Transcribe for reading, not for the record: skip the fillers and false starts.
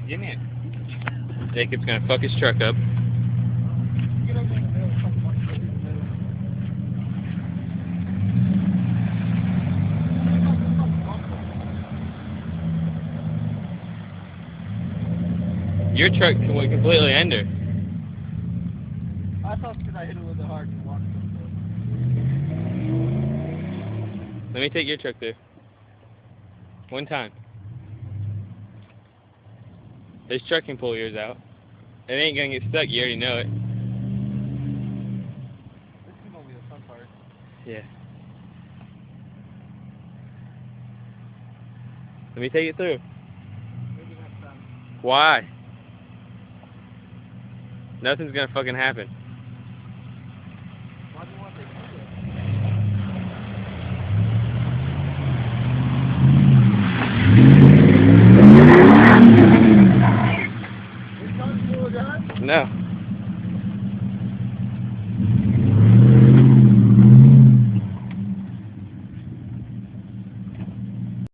Give me it. Jacob's gonna fuck his truck up. Your truck went completely under. I thought because I hit it a little bit hard and walked it. Let me take your truck there. One time. This truck can pull yours out. It ain't gonna get stuck, you already know it. This is gonna be the fun part. Yeah. Let me take it through. Maybe next time. Why? Nothing's gonna fucking happen. Why do you want to take it? No.